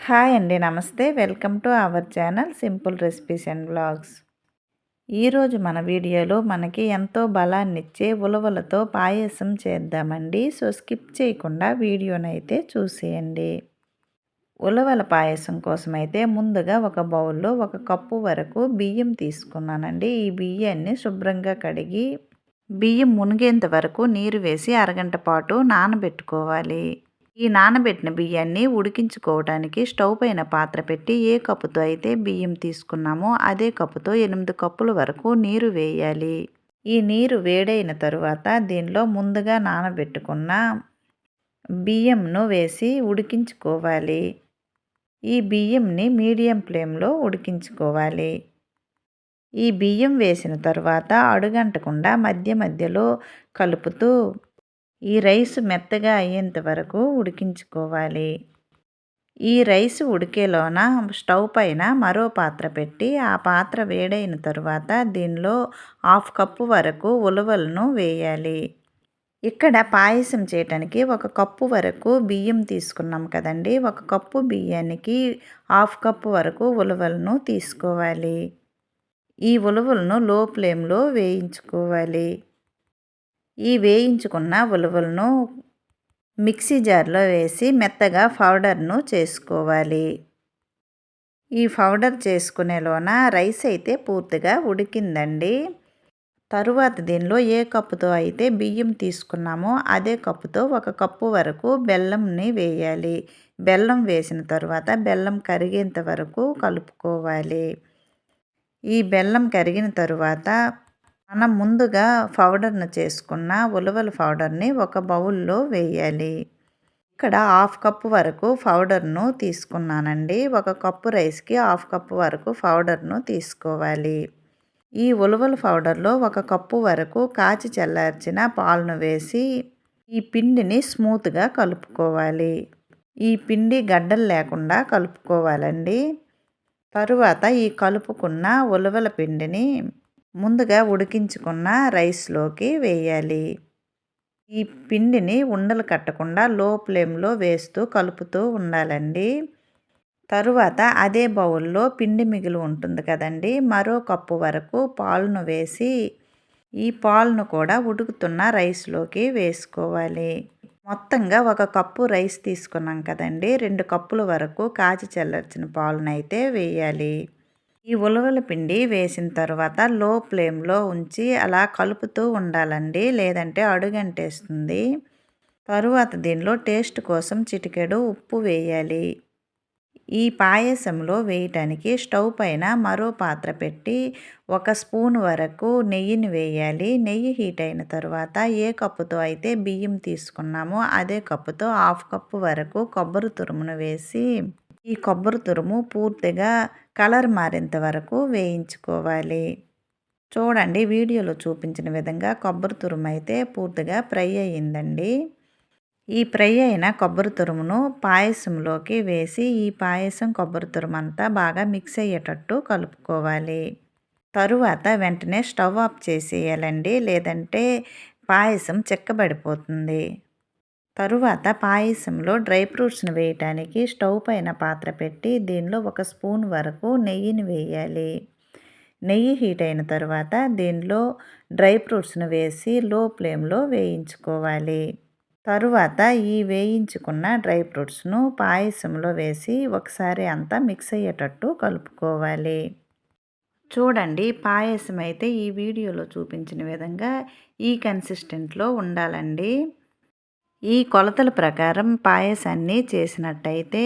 Hi అండి. నమస్తే. Welcome to our channel simple recipes and vlogs. ఈరోజు మన వీడియోలో మనకి ఎంతో బలాన్నిచ్చే ఉలవలతో పాయసం చేద్దామండి. సో స్కిప్ చేయకుండా వీడియోనైతే చూసేయండి. ఉలవల పాయసం కోసమైతే ముందుగా ఒక బౌల్లో 1 కప్పు వరకు బియ్యం తీసుకున్నానండి. ఈ బియ్యాన్ని శుభ్రంగా కడిగి బియ్యం మునిగేంత వరకు నీరు వేసి అరగంట పాటు నానబెట్టుకోవాలి. ఈ నానబెట్టిన బియ్యాన్ని ఉడికించుకోవడానికి స్టవ్ పైన పాత్ర పెట్టి ఏ కప్పుతో అయితే బియ్యం తీసుకున్నామో అదే కప్పుతో 8 కప్పుల వరకు నీరు వేయాలి. ఈ నీరు వేడైన తరువాత దీనిలో ముందుగా నానబెట్టుకున్న బియ్యంను వేసి ఉడికించుకోవాలి. ఈ బియ్యంని మీడియం ఫ్లేమ్లో ఉడికించుకోవాలి. ఈ బియ్యం వేసిన తరువాత అడుగంటకుండా మధ్య మధ్యలో కలుపుతూ ఈ రైస్ మెత్తగా అయ్యేంత వరకు ఉడికించుకోవాలి. ఈ రైస్ ఉడికేలోన స్టవ్ పైన మరో పాత్ర పెట్టి ఆ పాత్ర వేడైన తరువాత దీనిలో 1/2 కప్పు వరకు ఉలవలను వేయాలి. ఇక్కడ పాయసం చేయటానికి 1 కప్పు వరకు బియ్యం తీసుకున్నాం కదండి. 1 కప్పు బియ్యానికి 1/2 కప్పు వరకు ఉలవలను తీసుకోవాలి. ఈ ఉలవలను లో ఫ్లేమ్లో వేయించుకోవాలి. ఈ వేయించుకున్న ఉలవలను మిక్సీ జార్లో వేసి మెత్తగా పౌడర్ను చేసుకోవాలి. ఈ పౌడర్ చేసుకునేలోన రైస్ అయితే పూర్తిగా ఉడికిందండి. తరువాత దీనిలో ఏ కప్పుతో అయితే బియ్యం తీసుకున్నామో అదే కప్పుతో 1 కప్పు వరకు బెల్లంని వేయాలి. బెల్లం వేసిన తరువాత బెల్లం కరిగేంత వరకు కలుపుకోవాలి. ఈ బెల్లం కరిగిన తరువాత మనం ముందుగా పౌడర్ను చేసుకున్న ఉలవల పౌడర్ని ఒక బౌల్లో వేయాలి. ఇక్కడ 1/2 కప్పు వరకు పౌడర్ను తీసుకున్నానండి. 1 కప్పు రైస్కి 1/2 కప్పు వరకు పౌడర్ను తీసుకోవాలి. ఈ ఉలవల పౌడర్లో 1 కప్పు వరకు కాచి చల్లార్చిన పాలను వేసి ఈ పిండిని స్మూత్గా కలుపుకోవాలి. ఈ పిండి గడ్డలు లేకుండా కలుపుకోవాలండి. తరువాత ఈ కలుపుకున్న ఉలవల పిండిని ముందుగా ఉడికించుకున్న రైస్లోకి వేయాలి. ఈ పిండిని ఉండలు కట్టకుండా లో ఫ్లేమ్లో వేస్తూ కలుపుతూ ఉండాలండి. తరువాత అదే బౌల్లో పిండి మిగిలి ఉంటుంది కదండి. మరో కప్పు వరకు పాలను వేసి ఈ పాలను కూడా ఉడుకుతున్న రైస్లోకి వేసుకోవాలి. మొత్తంగా 1 కప్పు రైస్ తీసుకున్నాం కదండి. 2 కప్పుల వరకు కాచి చల్లార్చిన పాలనైతే వేయాలి. ఈ ఉలవల పిండి వేసిన తర్వాత లో ఫ్లేమ్లో ఉంచి అలా కలుపుతూ ఉండాలండి. లేదంటే అడుగంటేస్తుంది. తరువాత దీనిలో టేస్ట్ కోసం చిటికెడు ఉప్పు వేయాలి. ఈ పాయసంలో వేయటానికి స్టవ్ పైన మరో పాత్ర పెట్టి 1 స్పూన్ వరకు నెయ్యిని వేయాలి. నెయ్యి హీట్ అయిన తర్వాత ఏ కప్పుతో అయితే బియ్యం తీసుకున్నామో అదే కప్పుతో 1/2 కప్పు వరకు కొబ్బరి తురుమును వేసి ఈ కొబ్బరి తురుము పూర్తిగా కలర్ మారేంత వరకు వేయించుకోవాలి. చూడండి వీడియోలో చూపించిన విధంగా కొబ్బరి తురుము అయితే పూర్తిగా ఫ్రై అయ్యిందండి. ఈ ఫ్రై అయిన కొబ్బరి తురుమును పాయసంలోకి వేసి ఈ పాయసం కొబ్బరి తురుము అంతా బాగా మిక్స్ అయ్యేటట్టు కలుపుకోవాలి. తరువాత వెంటనే స్టవ్ ఆఫ్ చేసేయాలండి. లేదంటే పాయసం చిక్కబడిపోతుంది. తరువాత పాయసంలో డ్రై ఫ్రూట్స్ని వేయటానికి స్టవ్ పైన పాత్ర పెట్టి దీనిలో 1 స్పూన్ వరకు నెయ్యిని వేయాలి. నెయ్యి హీట్ అయిన తర్వాత దీనిలో డ్రై ఫ్రూట్స్ను వేసి లో ఫ్లేమ్లో వేయించుకోవాలి. తరువాత ఈ వేయించుకున్న డ్రై ఫ్రూట్స్ను పాయసంలో వేసి ఒకసారి అంతా మిక్స్ అయ్యేటట్టు కలుపుకోవాలి. చూడండి పాయసం అయితే ఈ వీడియోలో చూపించిన విధంగా ఈ కన్సిస్టెంట్లో ఉండాలండి. ఈ కొలతల ప్రకారం పాయసాన్ని చేసినట్టయితే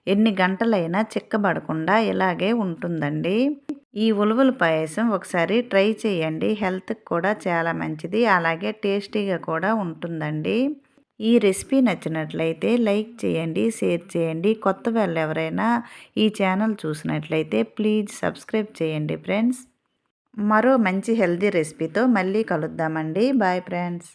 ఎన్ని గంటలైనా చిక్కబడకుండా ఇలాగే ఉంటుందండి. ఈ ఉలవల పాయసం ఒకసారి ట్రై చేయండి. హెల్త్కి కూడా చాలా మంచిది. అలాగే టేస్టీగా కూడా ఉంటుందండి. ఈ రెసిపీ నచ్చినట్లయితే లైక్ చేయండి, షేర్ చేయండి. కొత్త వాళ్ళు ఎవరైనా ఈ ఛానల్ చూసినట్లయితే ప్లీజ్ సబ్స్క్రైబ్ చేయండి ఫ్రెండ్స్. మరో మంచి హెల్తీ రెసిపీతో మళ్ళీ కలుద్దామండి. Bye friends.